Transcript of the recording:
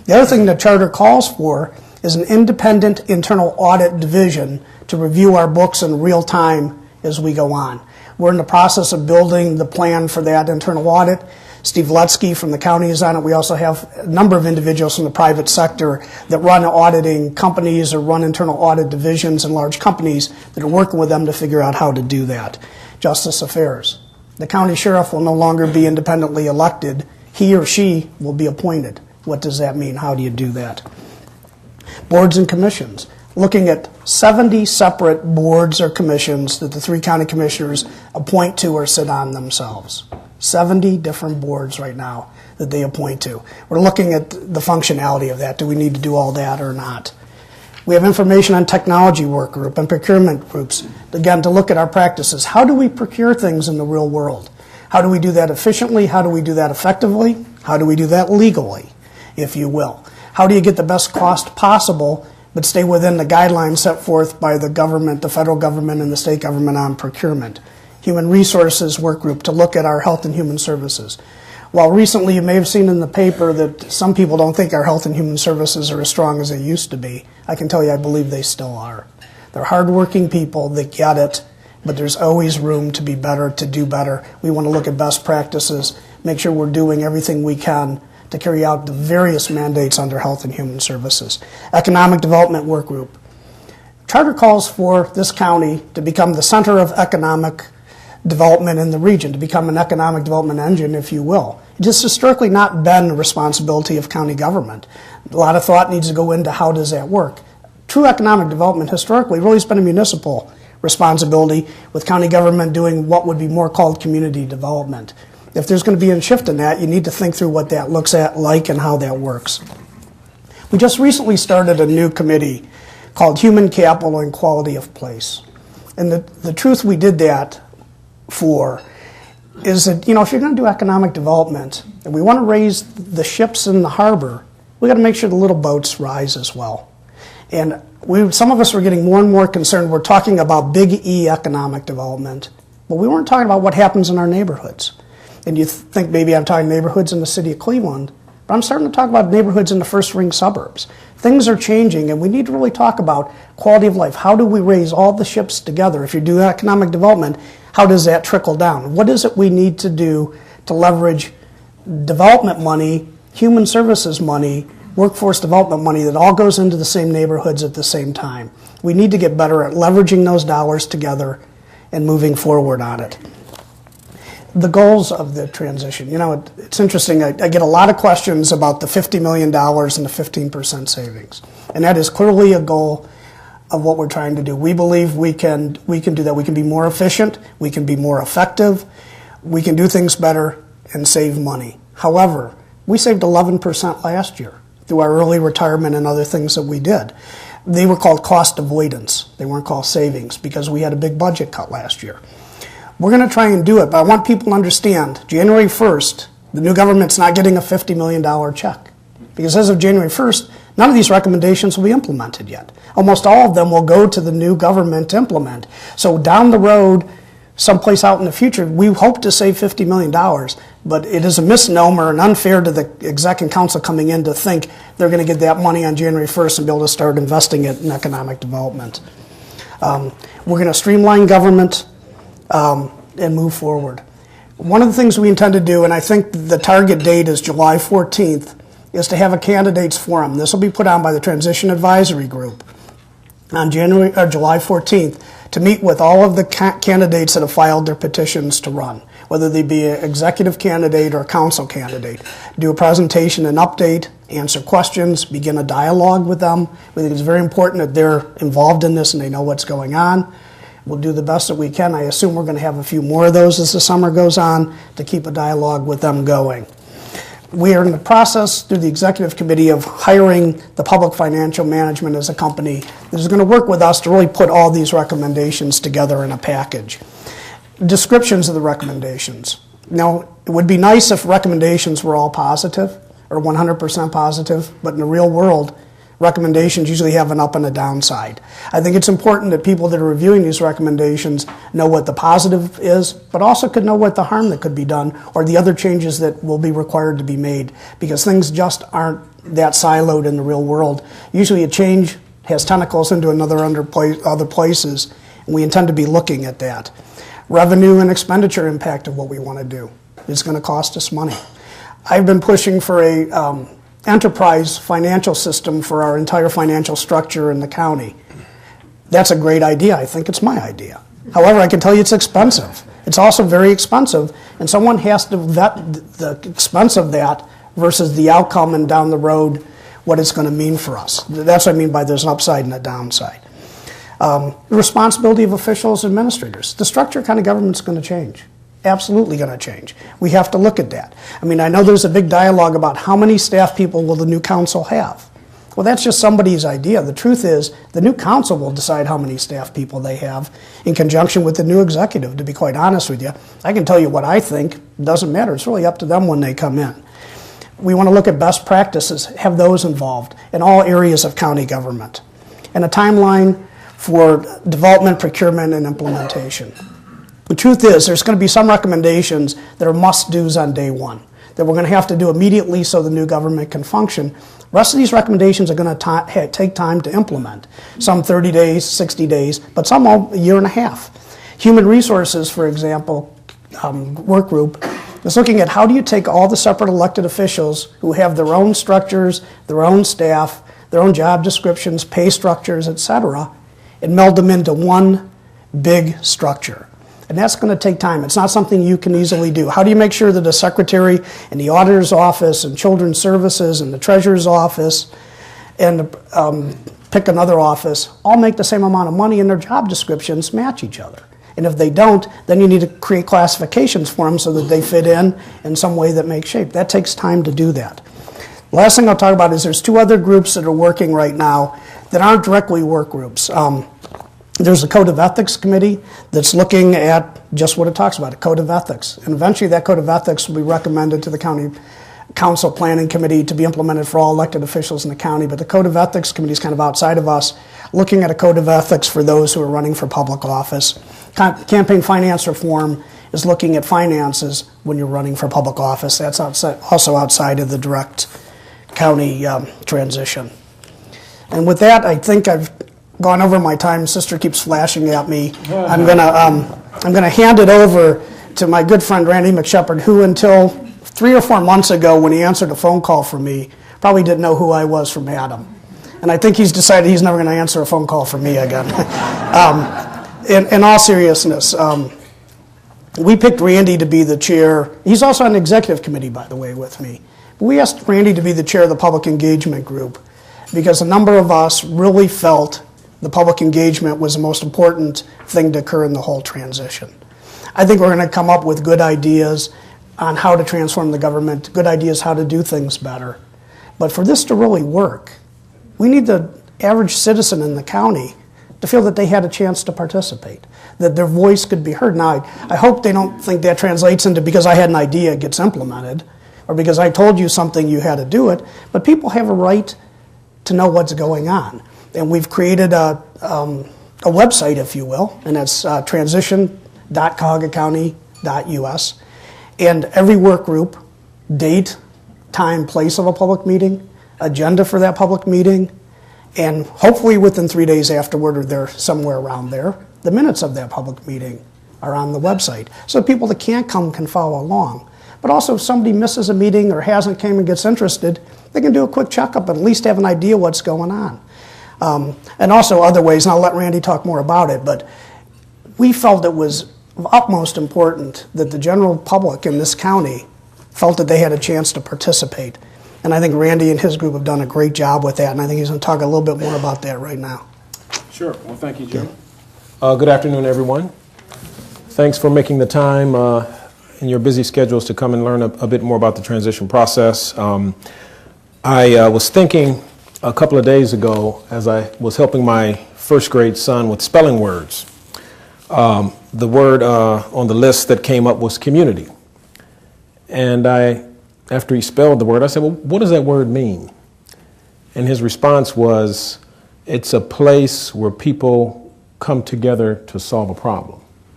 The other thing the charter calls for is an independent internal audit division to review our books in real time as we go on. We're in the process of building the plan for that internal audit. Steve Letsky from the county is on it. We also have a number of individuals from the private sector that run auditing companies or run internal audit divisions in large companies that are working with them to figure out how to do that. Justice Affairs. The county sheriff will no longer be independently elected. He or she will be appointed. What does that mean? How do you do that? Boards and commissions. Looking at 70 separate boards or commissions that the 3 county commissioners appoint to or sit on themselves. 70 different boards right now that they appoint to. We're looking at the functionality of that. Do we need to do all that or not? We have information on technology work group and procurement groups, again, to look at our practices. How do we procure things in the real world? How do we do that efficiently? How do we do that effectively? How do we do that legally, if you will? How do you get the best cost possible but stay within the guidelines set forth by the government, the federal government, and the state government on procurement? Human Resources Work Group to look at our health and human services. While recently you may have seen in the paper that some people don't think our health and human services are as strong as they used to be, I can tell you I believe they still are. They're hardworking people that get it, but there's always room to be better, to do better. We want to look at best practices, make sure we're doing everything we can to carry out the various mandates under health and human services. Economic Development Work Group. Charter calls for this county to become the center of economic development in the region, to become an economic development engine, if you will. It's just historically not been the responsibility of county government. A lot of thought needs to go into how does that work. True economic development historically really has been a municipal responsibility, with county government doing what would be more called community development. If there's going to be a shift in that, you need to think through what that looks like and how that works. We just recently started a new committee called Human Capital and Quality of Place. And the truth we did that for is that, if you're going to do economic development and we want to raise the ships in the harbor, we got to make sure the little boats rise as well. And some of us were getting more and more concerned. We're talking about big E economic development, but we weren't talking about what happens in our neighborhoods. And you think maybe I'm talking neighborhoods in the city of Cleveland, but I'm starting to talk about neighborhoods in the first ring suburbs. Things are changing, and we need to really talk about quality of life. How do we raise all the ships together? If you're doing economic development, how does that trickle down? What is it we need to do to leverage development money, human services money, workforce development money that all goes into the same neighborhoods at the same time? We need to get better at leveraging those dollars together and moving forward on it. The goals of the transition. It's interesting. I get a lot of questions about the $50 million and the 15% savings. And that is clearly a goal of what we're trying to do. We believe we can do that. We can be more efficient. We can be more effective. We can do things better and save money. However, we saved 11% last year through our early retirement and other things that we did. They were called cost avoidance. They weren't called savings because we had a big budget cut last year. We're going to try and do it, but I want people to understand, January 1st, the new government's not getting a $50 million check. Because as of January 1st, none of these recommendations will be implemented yet. Almost all of them will go to the new government to implement. So down the road, someplace out in the future, we hope to save $50 million, but it is a misnomer and unfair to the exec and council coming in to think they're going to get that money on January 1st and be able to start investing it in economic development. We're going to streamline government and move forward. One of the things we intend to do, and I think the target date is July 14th, is to have a candidates forum. This will be put on by the Transition Advisory Group on July 14th to meet with all of the candidates that have filed their petitions to run, whether they be an executive candidate or a council candidate. Do a presentation and update, answer questions, begin a dialogue with them. We think it's very important that they're involved in this and they know what's going on. We'll do the best that we can. I assume we're going to have a few more of those as the summer goes on to keep a dialogue with them going. We are in the process through the executive committee of hiring the Public Financial Management as a company that is going to work with us to really put all these recommendations together in a package. Descriptions of the recommendations. Now, it would be nice if recommendations were all positive or 100% positive, but in the real world, recommendations usually have an up and a downside. I think it's important that people that are reviewing these recommendations know what the positive is, but also could know what the harm that could be done or the other changes that will be required to be made, because things just aren't that siloed in the real world. Usually a change has tentacles into other places, and we intend to be looking at that. Revenue and expenditure impact of what we want to do. It's going to cost us money. I've been pushing for a enterprise financial system for our entire financial structure in the county. That's a great idea. I think it's my idea. However, I can tell you it's expensive. It's also very expensive, and someone has to vet the expense of that versus the outcome and down the road what it's going to mean for us. That's what I mean by there's an upside and a downside. The responsibility of officials and administrators. The structure of county government is going to change. Absolutely going to change. We have to look at that. I mean, I know there's a big dialogue about how many staff people will the new council have. Well, that's just somebody's idea. The truth is, the new council will decide how many staff people they have in conjunction with the new executive, to be quite honest with you. I can tell you what I think. It doesn't matter. It's really up to them when they come in. We want to look at best practices, have those involved in all areas of county government, and a timeline for development, procurement, and implementation. The truth is, there's going to be some recommendations that are must-dos on day one that we're going to have to do immediately so the new government can function. The rest of these recommendations are going to take time to implement. Some 30 days, 60 days, but some a year and a half. Human resources, for example, work group, is looking at how do you take all the separate elected officials who have their own structures, their own staff, their own job descriptions, pay structures, etc., and meld them into one big structure. And that's going to take time. It's not something you can easily do. How do you make sure that the secretary and the auditor's office and children's services and the treasurer's office and pick another office all make the same amount of money and their job descriptions match each other? And if they don't, then you need to create classifications for them so that they fit in some way that makes shape. That takes time to do that. The last thing I'll talk about is there's two other groups that are working right now that aren't directly work groups. There's a Code of Ethics Committee that's looking at just what it talks about, a Code of Ethics. And eventually that Code of Ethics will be recommended to the County Council Planning Committee to be implemented for all elected officials in the county. But the Code of Ethics Committee is kind of outside of us, looking at a Code of Ethics for those who are running for public office. Campaign finance reform is looking at finances when you're running for public office. That's also outside of the direct county transition. And with that, I think I've gone over my time. Sister keeps flashing at me. I'm gonna hand it over to my good friend Randy McShepard, who until 3 or 4 months ago, when he answered a phone call from me, probably didn't know who I was from Adam. And I think he's decided he's never going to answer a phone call from me again. In all seriousness, we picked Randy to be the chair. He's also on the executive committee, by the way, with me. We asked Randy to be the chair of the public engagement group because a number of us really felt the public engagement was the most important thing to occur in the whole transition. I think we're going to come up with good ideas on how to transform the government, good ideas how to do things better. But for this to really work, we need the average citizen in the county to feel that they had a chance to participate, that their voice could be heard. Now, I hope they don't think that translates into because I had an idea it gets implemented, or because I told you something you had to do it, but people have a right to know what's going on. And we've created a website, if you will, and it's transition.cuyahogacounty.us. And every work group, date, time, place of a public meeting, agenda for that public meeting, and hopefully within 3 days afterward, or they're somewhere around there, the minutes of that public meeting are on the website. So people that can't come can follow along. But also if somebody misses a meeting or hasn't came and gets interested, they can do a quick checkup and at least have an idea what's going on. And also other ways, and I'll let Randy talk more about it, but we felt it was of utmost important that the general public in this county felt that they had a chance to participate. And I think Randy and his group have done a great job with that, and I think he's going to talk a little bit more about that right now. Sure. Well, thank you, Jim. Good afternoon, everyone. Thanks for making the time in your busy schedules to come and learn a bit more about the transition process. I was thinking a couple of days ago as I was helping my first grade son with spelling words. The word on the list that came up was community. And after he spelled the word, I said, well, what does that word mean? And his response was, it's a place where people come together to solve a problem.